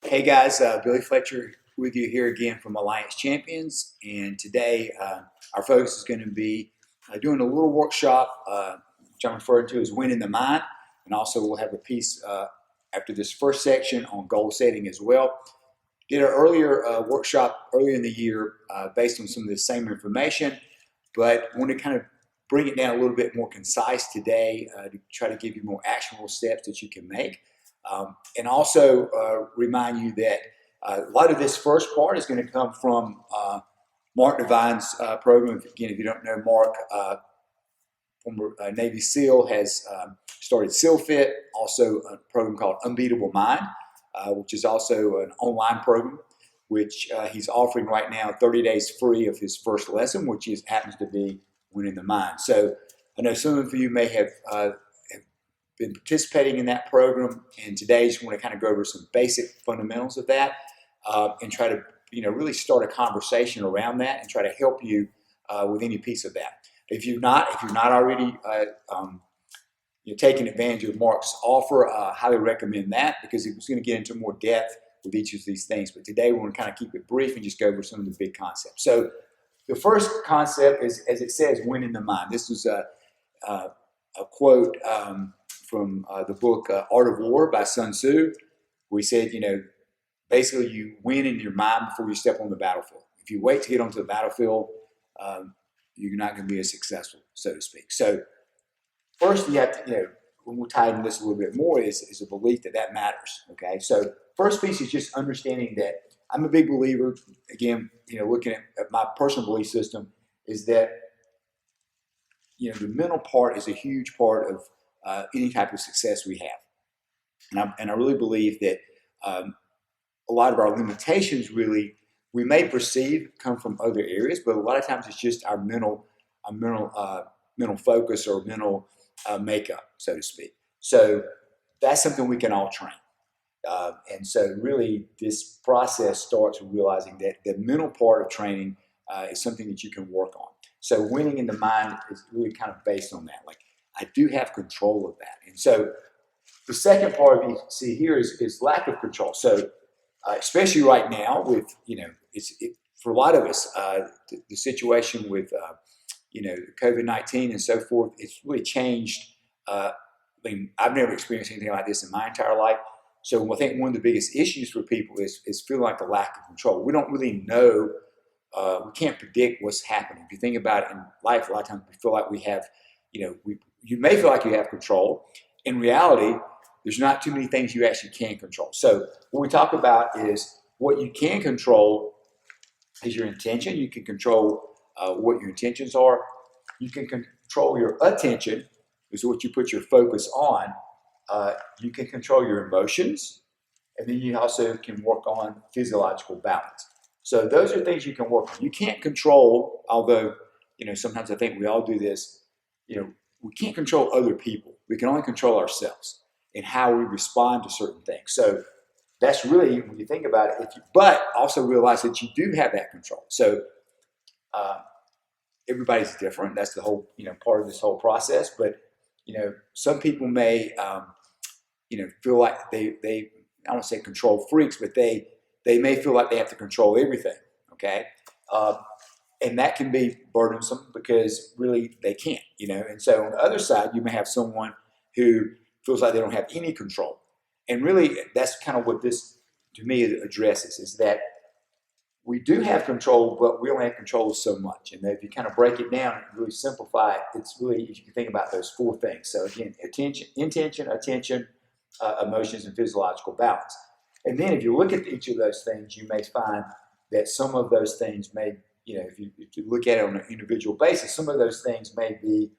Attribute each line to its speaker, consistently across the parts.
Speaker 1: Hey guys, Billy Fletcher with you here again from Alliance Champions, and today our focus is going to be doing a little workshop, which I'm referring to as winning the mind, and also we'll have a piece after this first section on goal setting as well. Did an earlier workshop earlier in the year based on some of the same information, but want to kind of bring it down a little bit more concise today to try to give you more actionable steps that you can make. And also remind you that a lot of this first part is going to come from Mark Devine's program. Again, if you don't know Mark, former Navy SEAL, has started SEAL Fit, also a program called Unbeatable Mind, which is also an online program, which he's offering right now 30 days free of his first lesson, which happens to be winning the mind. So I know some of you may have been participating in that program, and today I just want to kind of go over some basic fundamentals of that and try to really start a conversation around that and try to help you with any piece of that. If you're not already taking advantage of Mark's offer, I highly recommend that because he was going to get into more depth with each of these things. But today we're going to kind of keep it brief and just go over some of the big concepts. So the first concept is, as it says, winning the mind. This was a quote from the book Art of War by Sun Tzu. We said, basically you win in your mind before you step on the battlefield. If you wait to get onto the battlefield, you're not going to be as successful, so to speak. So first you have to, when we'll tie into this a little bit more, is a belief that matters, okay? So first piece is just understanding that I'm a big believer, again, looking at my personal belief system, is that, the mental part is a huge part of any type of success we have. And I really believe that a lot of our limitations really, we may perceive come from other areas, but a lot of times it's just our mental focus or mental makeup, so to speak. So that's something we can all train. And so really this process starts with realizing that the mental part of training is something that you can work on. So winning in the mind is really kind of based on that. Like, I do have control of that. And so the second part you see here is lack of control. So especially right now with, for a lot of us, the situation with, COVID-19 and so forth, it's really changed. I've never experienced anything like this in my entire life. So I think one of the biggest issues for people is feeling like the lack of control. We don't really know. We can't predict what's happening. If you think about it in life, a lot of times we feel like we have, you may feel like you have control. In reality, there's not too many things you actually can control. So what we talk about is what you can control is your intention. You can control what your intentions are. You can control your attention, is what you put your focus on. You can control your emotions, and then you also can work on physiological balance. So those are things you can work on. You can't control, although, sometimes I think we all do this, we can't control other people. We can only control ourselves and how we respond to certain things. So that's really, when you think about it, but also realize that you do have that control. So everybody's different. That's the whole, part of this whole process. But, some people may, feel like they I don't say control freaks, but they may feel like they have to control everything, okay? And that can be burdensome because really they can't, And so on the other side, you may have someone who feels like they don't have any control. And really, that's kind of what this, to me, addresses, is that we do have control, but we only have control so much. And if you kind of break it down and really simplify it, it's really, if you can think about those four things. So again, intention, attention, emotions, and physiological balance. And then if you look at each of those things, you may find that some of those things may, if you look at it on an individual basis, some of those things may be,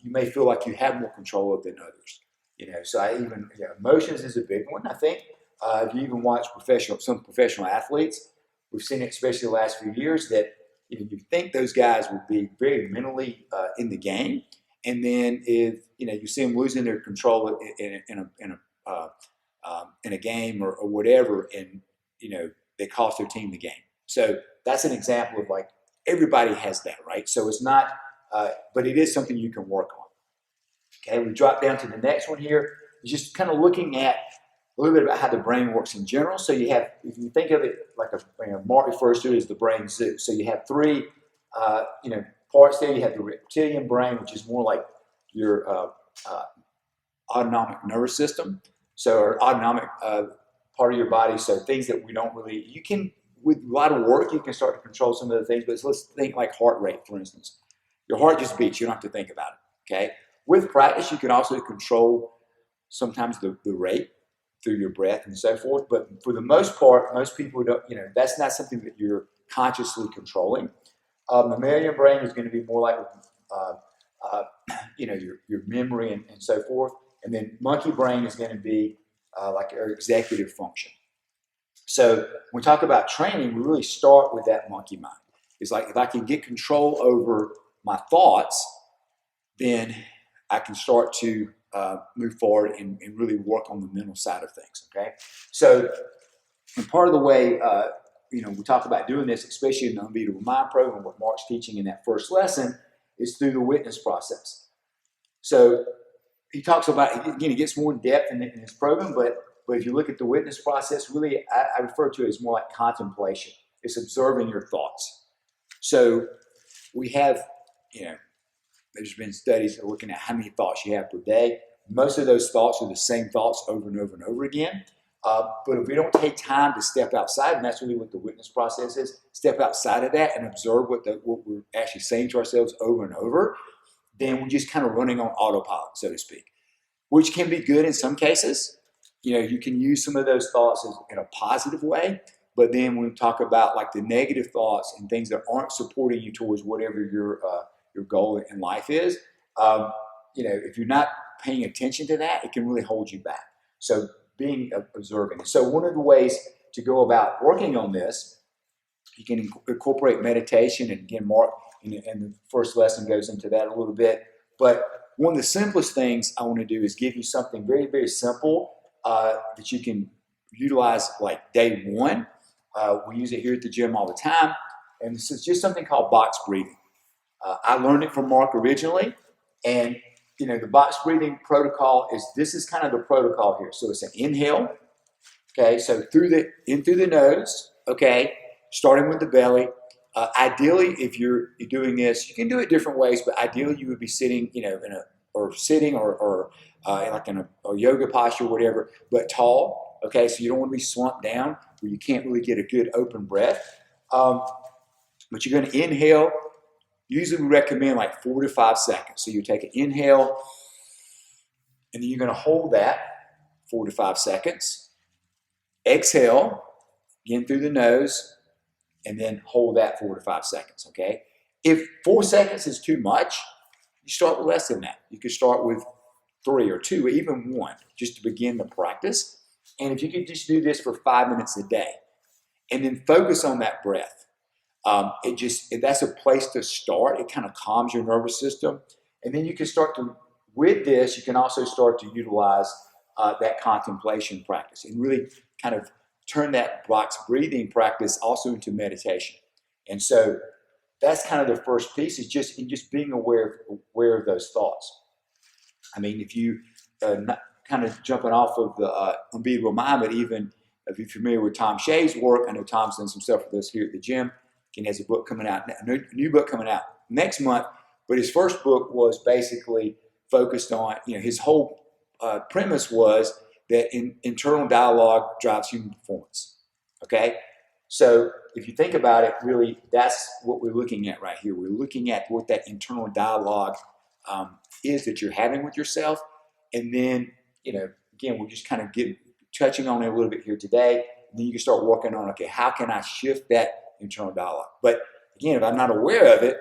Speaker 1: you may feel like you have more control of than others. So emotions is a big one. I think if you even watch some professional athletes, we've seen it, especially the last few years, that you think those guys would be very mentally in the game, and then if you see them losing their control in a game or whatever, and they cost their team the game. So that's an example of, like, everybody has that, right? So it's not, but it is something you can work on. Okay, we drop down to the next one here. Just kind of looking at a little bit about how the brain works in general. So you have, if you think of it like Mark refers to it as the brain zoo. So you have three, parts there. You have the reptilian brain, which is more like your autonomic nervous system. So, or autonomic part of your body. So things that we don't really, you can, with a lot of work, you can start to control some of the things. But let's think like heart rate, for instance. Your heart just beats. You don't have to think about it. Okay. With practice, you can also control sometimes the rate through your breath and so forth. But for the most part, most people don't, that's not something that you're consciously controlling. Mammalian brain is going to be more like, your memory and so forth. And then monkey brain is going to be like our executive function. So when we talk about training, we really start with that monkey mind. It's like if I can get control over my thoughts, then I can start to move forward and really work on the mental side of things, okay? So, and part of the way, we talk about doing this, especially in the Unbeatable Mind program, what Mark's teaching in that first lesson, is through the witness process. So he talks about, again, he gets more in depth in his program, but if you look at the witness process, really, I refer to it as more like contemplation. It's observing your thoughts. So we have, there's been studies looking at how many thoughts you have per day. Most of those thoughts are the same thoughts over and over and over again. But if we don't take time to step outside, and that's really what the witness process is, step outside of that and observe what we're actually saying to ourselves over and over, then we're just kind of running on autopilot, so to speak, which can be good in some cases. You can use some of those thoughts in a positive way, but then when we talk about like the negative thoughts and things that aren't supporting you towards whatever your goal in life is, if you're not paying attention to that, it can really hold you back. So being observing. So one of the ways to go about working on this, you can incorporate meditation, and again, Mark in the first lesson goes into that a little bit. But one of the simplest things I want to do is give you something very, very simple that you can utilize like day one. We use it here at the gym all the time, and this is just something called box breathing. I learned it from Mark originally, and the box breathing protocol this is kind of the protocol here. So it's an inhale, okay, so in through the nose, okay, starting with the belly. Ideally, if you're doing this, you can do it different ways, but ideally you would be sitting, sitting or like in a yoga posture or whatever, but tall, okay, so you don't want to be slumped down where you can't really get a good open breath. But you're going to inhale. Usually we recommend like 4 to 5 seconds. So you take an inhale, and then you're going to hold that 4 to 5 seconds. Exhale, again through the nose, and then hold that 4 to 5 seconds, okay? If 4 seconds is too much, you start with less than that. You could start with 3 or 2 or even 1 just to begin the practice. And if you could just do this for 5 minutes a day and then focus on that breath, that's a place to start. It kind of calms your nervous system. And then you can with this, you can also start to utilize that contemplation practice and really kind of turn that box breathing practice also into meditation. And so that's kind of the first piece, is just being aware of those thoughts. I mean, if you not kind of jumping off of the Unbeatable Mind, but even if you're familiar with Tom Shea's work, I know Tom's done some stuff with us here at the gym. He has a book coming out, a new book coming out next month. But his first book was basically focused on, his whole premise was that internal dialogue drives human performance. Okay? So if you think about it, really, that's what we're looking at right here. We're looking at what that internal dialogue is that you're having with yourself. And then, again, we're just kind of touching on it a little bit here today. And then you can start working on, okay, how can I shift that internal dialogue? But again, if I'm not aware of it,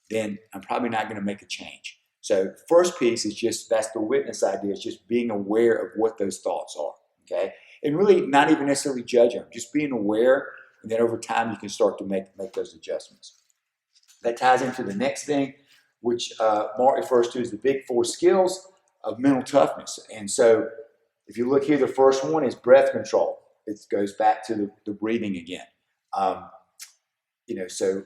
Speaker 1: then I'm probably not going to make a change. So first piece is that's the witness idea, is just being aware of what those thoughts are, okay? And really not even necessarily judging them, just being aware, and then over time you can start to make those adjustments. That ties into the next thing, which Mark refers to as the big 4 skills of mental toughness. And so if you look here, the first one is breath control. It goes back to the breathing again. So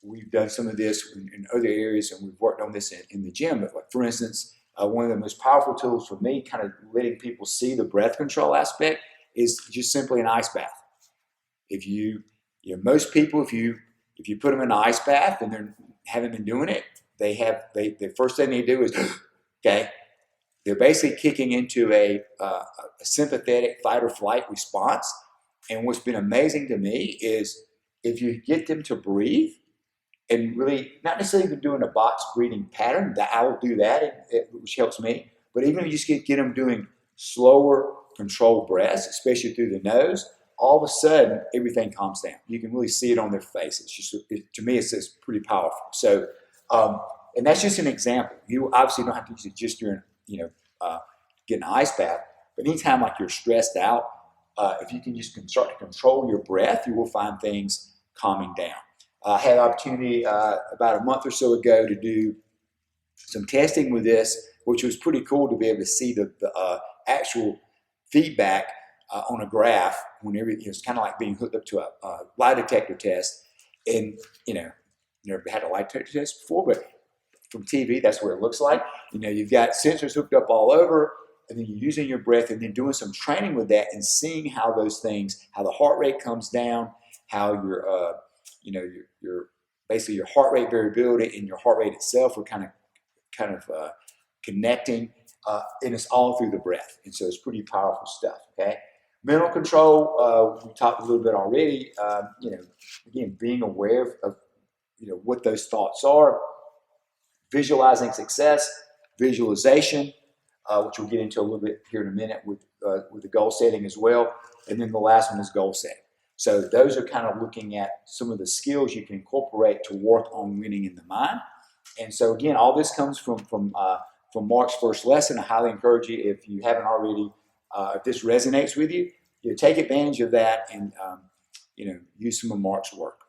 Speaker 1: we've done some of this in other areas, and we've worked on this in the gym. But like, for instance, one of the most powerful tools for me, kind of letting people see the breath control aspect, is just simply an ice bath. If most people, if you put them in an ice bath and they haven't been doing it, the first thing they do is, okay, they're basically kicking into a sympathetic fight or flight response. And what's been amazing to me is if you get them to breathe, and really not necessarily even doing a box breathing pattern, that I will do that, which helps me. But even if you just get them doing slower, controlled breaths, especially through the nose, all of a sudden everything calms down. You can really see it on their face. It's just, to me, it's pretty powerful. So, and that's just an example. You obviously don't have to use it just during, getting an ice bath. But anytime like you're stressed out, if you can just start to control your breath, you will find things calming down. I had an opportunity about a month or so ago to do some testing with this, which was pretty cool to be able to see the actual feedback on a graph whenever it's kind of like being hooked up to a lie detector test. And, never had a lie detector test before, but from TV, that's what it looks like. You've got sensors hooked up all over, and then you're using your breath and then doing some training with that and seeing how those things, how the heart rate comes down, how your basically your heart rate variability and your heart rate itself are kind of connecting, and it's all through the breath. And so it's pretty powerful stuff. Okay, mental control. We talked a little bit already. Again, being aware of what those thoughts are, visualizing success, visualization, which we'll get into a little bit here in a minute with the goal setting as well. And then the last one is goal setting. So those are kind of looking at some of the skills you can incorporate to work on winning in the mind. And so again, all this comes from Mark's first lesson. I highly encourage you, if you haven't already, if this resonates with you, take advantage of that and use some of Mark's work.